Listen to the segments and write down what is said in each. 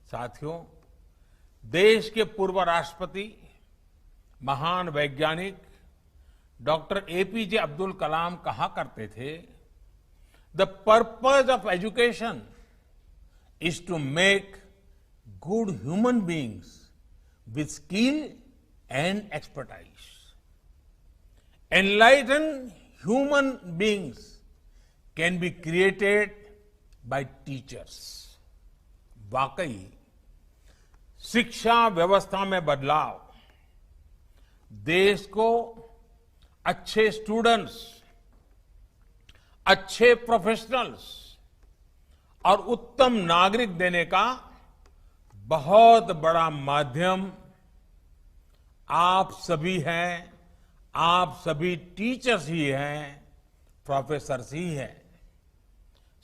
साथियों, देश के पूर्व राष्ट्रपति, महान वैज्ञानिक डॉक्टर एपीजे अब्दुल कलाम कहा करते थे, the purpose of education is to make good human beings with skill and expertise. Enlighten human beings can be created by teachers. वाकई शिक्षा व्यवस्था में बदलाव देश को अच्छे स्टूडेंट्स, अच्छे प्रोफेशनल्स और उत्तम नागरिक देने का बहुत बड़ा माध्यम आप सभी हैं, आप सभी टीचर्स ही हैं, प्रोफेसर्स ही हैं।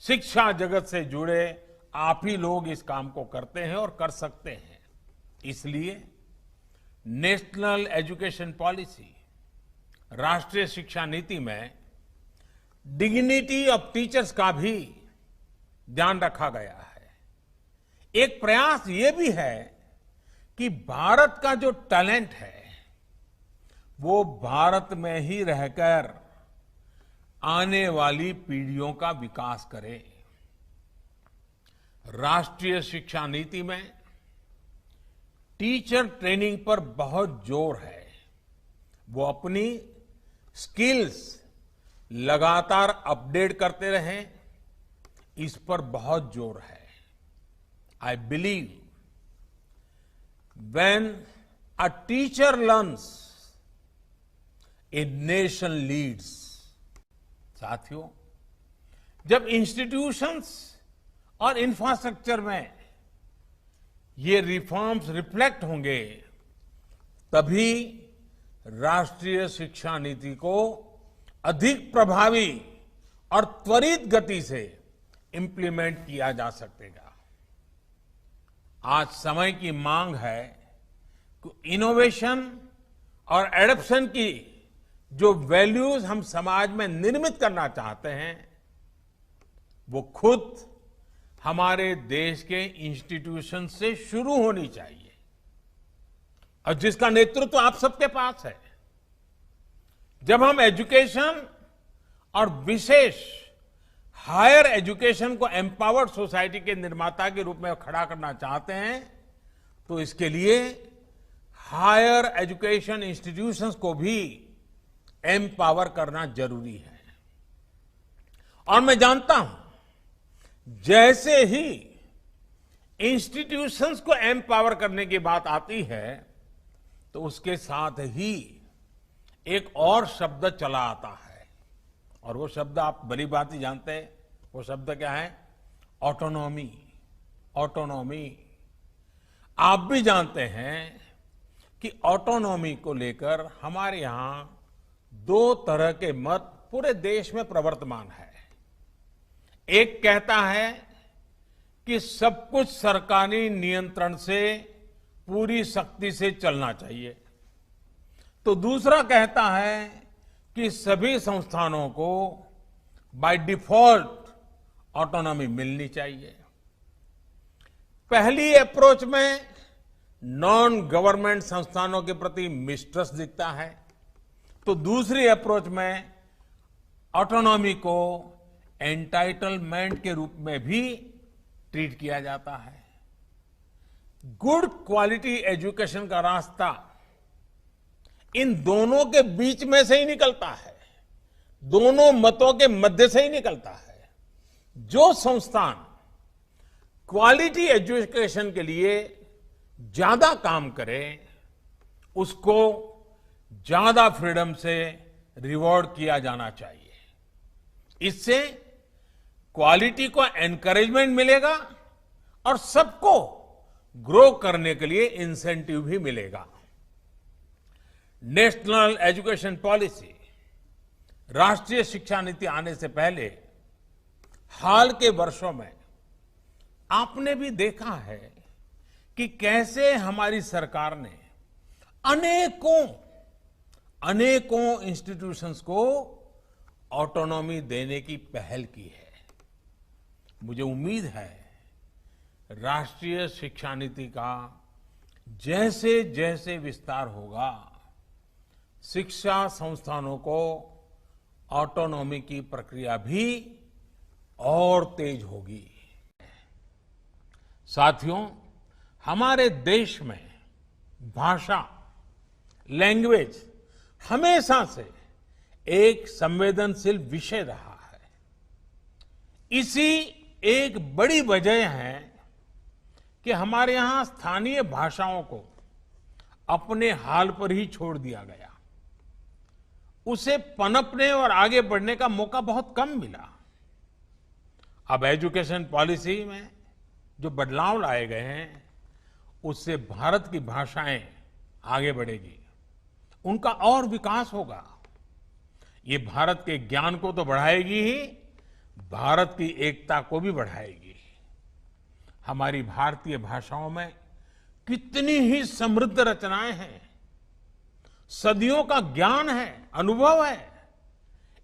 शिक्षा जगत से जुड़े आप ही लोग इस काम को करते हैं और कर सकते हैं। इसलिए नेशनल एजुकेशन पॉलिसी, राष्ट्रीय शिक्षा नीति में डिग्निटी ऑफ टीचर्स का भी ध्यान रखा गया है। एक प्रयास ये भी है कि भारत का जो टैलेंट है वो भारत में ही रहकर आने वाली पीढ़ियों का विकास करे। राष्ट्रीय शिक्षा नीति में टीचर ट्रेनिंग पर बहुत जोर है। वो अपनी स्किल्स लगातार अपडेट करते रहें, इस पर बहुत जोर है। I believe when a teacher learns, a nation leads. साथियों, जब इंस्टीट्यूशंस और इंफ्रास्ट्रक्चर में ये रिफॉर्म्स रिफ्लेक्ट होंगे, तभी राष्ट्रीय शिक्षा नीति को अधिक प्रभावी और त्वरित गति से इंप्लीमेंट किया जा सकेगा। आज समय की मांग है कि इनोवेशन और एडॉप्शन की जो वैल्यूज हम समाज में निर्मित करना चाहते हैं, वो खुद हमारे देश के इंस्टीट्यूशन से शुरू होनी चाहिए, और जिसका नेतृत्व आप सबके पास है। जब हम एजुकेशन और विशेष हायर एजुकेशन को एम्पावर्ड सोसाइटी के निर्माता के रूप में खड़ा करना चाहते हैं, तो इसके लिए हायर एजुकेशन इंस्टीट्यूशंस को भी एम्पावर करना जरूरी है। और मैं जानता हूं, जैसे ही इंस्टीट्यूशंस को एम्पावर करने की बात आती है, तो उसके साथ ही एक और शब्द चला आता है, और वो शब्द आप भली बात ही जानते हैं। वो शब्द क्या है? ऑटोनॉमी। ऑटोनॉमी। आप भी जानते हैं कि ऑटोनॉमी को लेकर हमारे यहां दो तरह के मत पूरे देश में प्रवर्तमान है। एक कहता है कि सब कुछ सरकारी नियंत्रण से पूरी सख्ती से चलना चाहिए, तो दूसरा कहता है कि सभी संस्थानों को बाय डिफॉल्ट ऑटोनॉमी मिलनी चाहिए। पहली अप्रोच में नॉन गवर्नमेंट संस्थानों के प्रति मिसट्रस्ट दिखता है, तो दूसरी अप्रोच में ऑटोनॉमी को एंटाइटलमेंट के रूप में भी ट्रीट किया जाता है। गुड क्वालिटी एजुकेशन का रास्ता इन दोनों के बीच में से ही निकलता है, दोनों मतों के मध्य से ही निकलता है। जो संस्थान क्वालिटी एजुकेशन के लिए ज्यादा काम करे, उसको ज्यादा फ्रीडम से रिवॉर्ड किया जाना चाहिए। इससे क्वालिटी को एनकरेजमेंट मिलेगा और सबको ग्रो करने के लिए इंसेंटिव भी मिलेगा। नेशनल एजुकेशन पॉलिसी, राष्ट्रीय शिक्षा नीति आने से पहले हाल के वर्षों में आपने भी देखा है कि कैसे हमारी सरकार ने अनेकों इंस्टीट्यूशंस को ऑटोनॉमी देने की पहल की है। मुझे उम्मीद है राष्ट्रीय शिक्षा नीति का जैसे जैसे विस्तार होगा, शिक्षा संस्थानों को ऑटोनॉमी की प्रक्रिया भी और तेज होगी। साथियों, हमारे देश में भाषा, लैंग्वेज हमेशा से एक संवेदनशील विषय रहा है। इसी एक बड़ी वजह है कि हमारे यहां स्थानीय भाषाओं को अपने हाल पर ही छोड़ दिया गया। उसे पनपने और आगे बढ़ने का मौका बहुत कम मिला। अब एजुकेशन पॉलिसी में जो बदलाव लाए गए हैं, उससे भारत की भाषाएं आगे बढ़ेगी, उनका और विकास होगा। ये भारत के ज्ञान को तो बढ़ाएगी ही, भारत की एकता को भी बढ़ाएगी। हमारी भारतीय भाषाओं में कितनी ही समृद्ध रचनाएं हैं, सदियों का ज्ञान है, अनुभव है।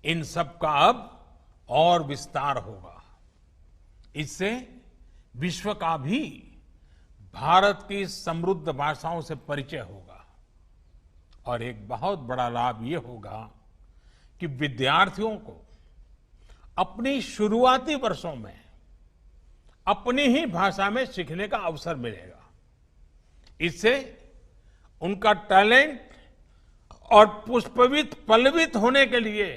इन सब का अब और विस्तार होगा। इससे विश्व का भी भारत की समृद्ध भाषाओं से परिचय होगा। और एक बहुत बड़ा लाभ ये होगा कि विद्यार्थियों को अपनी शुरुआती वर्षों में अपनी ही भाषा में सीखने का अवसर मिलेगा। इससे उनका टैलेंट और पुष्पवित पल्लवित होने के लिए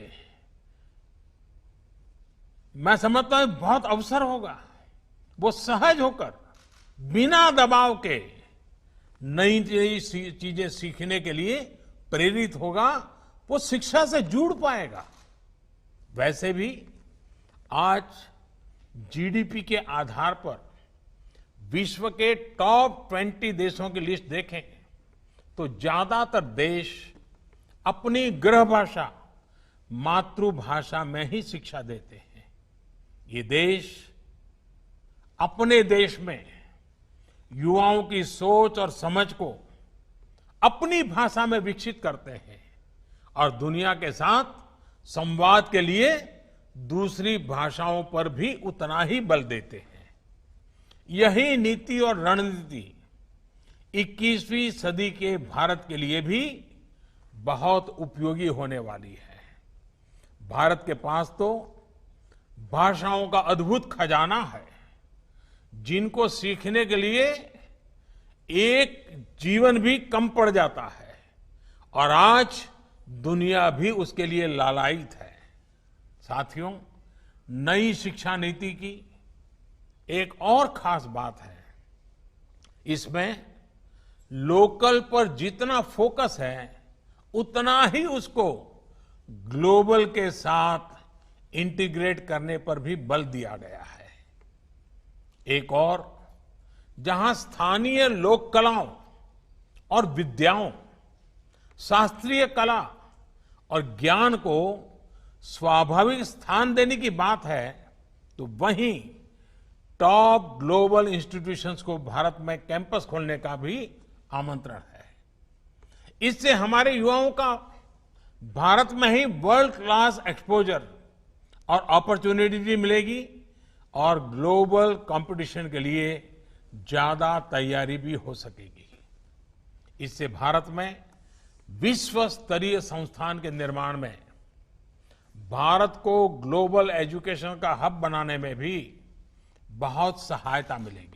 मैं समझता हूं बहुत अवसर होगा। वो सहज होकर बिना दबाव के नई नई चीजें सीखने के लिए प्रेरित होगा, वो शिक्षा से जुड़ पाएगा। वैसे भी आज जीडीपी के आधार पर विश्व के टॉप 20 देशों की लिस्ट देखें तो ज्यादातर देश अपनी गृह भाषा, मातृभाषा में ही शिक्षा देते हैं। ये देश अपने देश में युवाओं की सोच और समझ को अपनी भाषा में विकसित करते हैं और दुनिया के साथ संवाद के लिए दूसरी भाषाओं पर भी उतना ही बल देते हैं। यही नीति और रणनीति 21वीं सदी के भारत के लिए भी बहुत उपयोगी होने वाली है। भारत के पास तो भाषाओं का अद्भुत खजाना है, जिनको सीखने के लिए एक जीवन भी कम पड़ जाता है और आज दुनिया भी उसके लिए लालायित है। साथियों, नई शिक्षा नीति की एक और खास बात है, इसमें लोकल पर जितना फोकस है उतना ही उसको ग्लोबल के साथ इंटीग्रेट करने पर भी बल दिया गया है। एक और, जहां स्थानीय लोक कलाओं और विद्याओं, शास्त्रीय कला और ज्ञान को स्वाभाविक स्थान देने की बात है, तो वहीं टॉप ग्लोबल इंस्टीट्यूशंस को भारत में कैंपस खोलने का भी आमंत्रण है। इससे हमारे युवाओं का भारत में ही वर्ल्ड क्लास एक्सपोजर और अपॉर्चुनिटी भी मिलेगी और ग्लोबल कंपटीशन के लिए ज्यादा तैयारी भी हो सकेगी। इससे भारत में विश्व स्तरीय संस्थान के निर्माण में, भारत को ग्लोबल एजुकेशन का हब बनाने में भी बहुत सहायता मिलेगी।